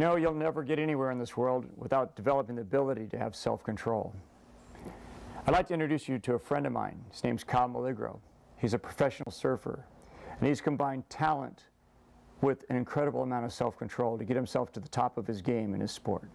You know, you'll never get anywhere in this world without developing the ability to have self-control. I'd like to introduce you to a friend of mine. His name's Kyle Maligro. He's a professional surfer, and he's combined talent with an incredible amount of self-control to get himself to the top of his game in his sport.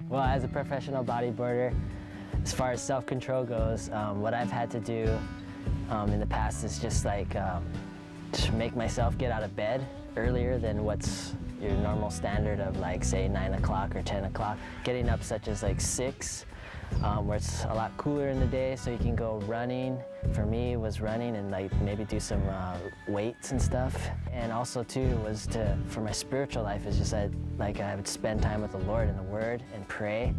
Well, as a professional bodyboarder, as far as self-control goes, what I've had to do in the past is just like to make myself get out of bed earlier than what's your normal standard of, like, say 9 o'clock or 10 o'clock. Getting up such as like 6, where it's a lot cooler in the day, so you can go running. For me, it was running and like maybe do some weights and stuff. And also too was for my spiritual life is just I would spend time with the Lord in the Word and pray.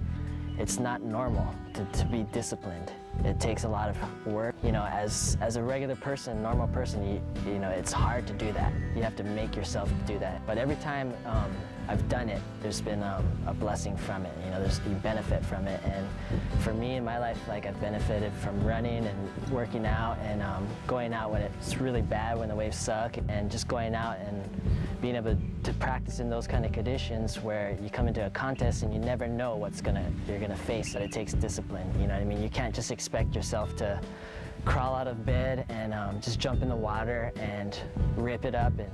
It's not normal to be disciplined. It takes a lot of work. You know, as a regular person, normal person, you know, it's hard to do that. You have to make yourself do that. But every time I've done it, there's been a blessing from it. You know, you benefit from it. And for me in my life, like, I've benefited from running and working out and going out when it's really bad, when the waves suck, and just going out and being able to practice in those kind of conditions where you come into a contest and you never know you're gonna face. But it takes discipline. You know what I mean? You can't just expect yourself to crawl out of bed and just jump in the water and rip it up and,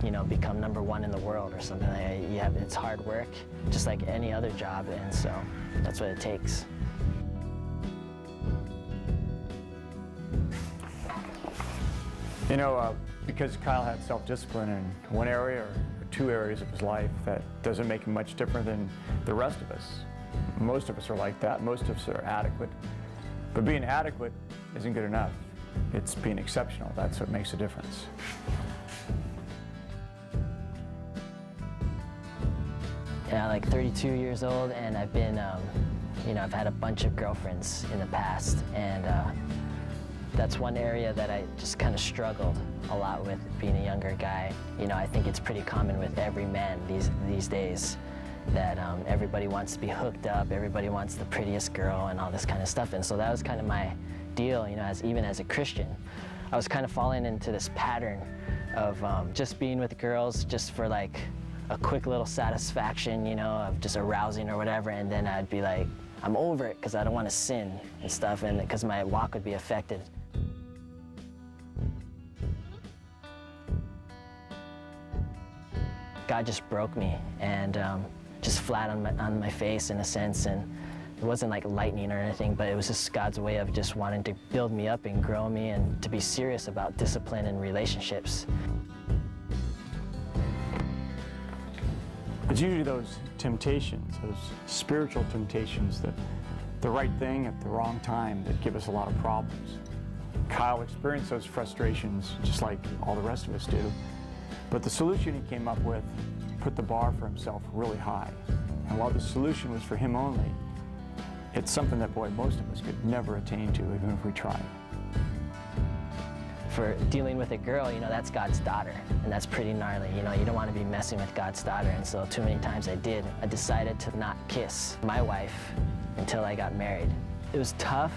you know, become #1 in the world or something like that. It's hard work, just like any other job, and so that's what it takes. You know, because Kyle had self-discipline in one area or 2 areas of his life, that doesn't make him much different than the rest of us. Most of us are like that. Most of us are adequate. But being adequate isn't good enough. It's being exceptional. That's what makes a difference. Yeah, like 32 years old, and I've been, you know, I've had a bunch of girlfriends in the past, and that's one area that I just kind of struggled a lot with, being a younger guy. You know, I think it's pretty common with every man these days that everybody wants to be hooked up, everybody wants the prettiest girl and all this kind of stuff. And so that was kind of my deal, you know, even as a Christian. I was kind of falling into this pattern of just being with girls just for like a quick little satisfaction, you know, of just arousing or whatever, and then I'd be like, I'm over it because I don't want to sin and stuff, and because my walk would be affected. God just broke me, and just flat on my face in a sense, and it wasn't like lightning or anything, but it was just God's way of just wanting to build me up and grow me and to be serious about discipline and relationships. It's usually those temptations, those spiritual temptations, the right thing at the wrong time, that give us a lot of problems. Kyle experienced those frustrations just like all the rest of us do. But the solution he came up with put the bar for himself really high. And while the solution was for him only, it's something that, boy, most of us could never attain to, even if we tried. For dealing with a girl, you know, that's God's daughter, and that's pretty gnarly. You know, you don't want to be messing with God's daughter, and so too many times I did. I decided to not kiss my wife until I got married. It was tough,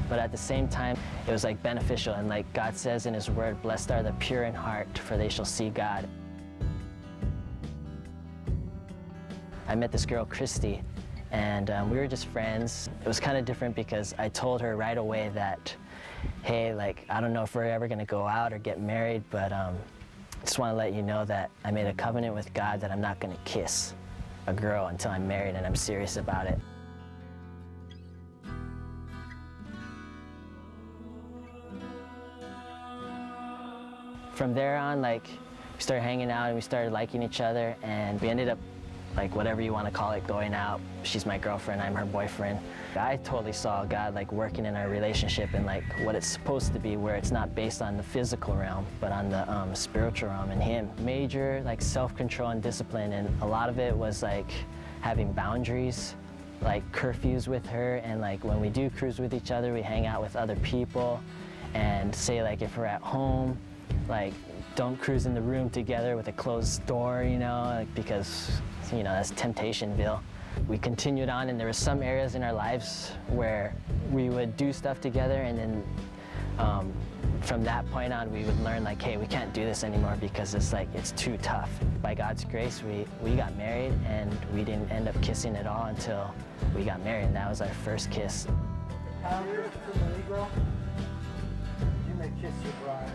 but at the same time, it was like beneficial, and like God says in His Word, blessed are the pure in heart, for they shall see God. I met this girl, Christy, and we were just friends. It was kind of different because I told her right away that, hey, like, I don't know if we're ever gonna go out or get married, but I just want to let you know that I made a covenant with God that I'm not gonna kiss a girl until I'm married, and I'm serious about it. from there on, like, we started hanging out and we started liking each other, and we ended up, like, whatever you want to call it, going out. She's my girlfriend, I'm her boyfriend. I totally saw God, like, working in our relationship and, like, what it's supposed to be, where it's not based on the physical realm, but on the spiritual realm and Him. Major, like, self-control and discipline, and a lot of it was, like, having boundaries, like curfews with her, and, like, when we do cruise with each other, we hang out with other people, and say, like, if we're at home, like, don't cruise in the room together with a closed door, you know, like, because, you know, that's Temptationville. We continued on, and there were some areas in our lives where we would do stuff together, and then from that point on, we would learn, like, hey, we can't do this anymore because it's, like, it's too tough. By God's grace, we got married, and we didn't end up kissing at all until we got married, and that was our first kiss. You may kiss your bride.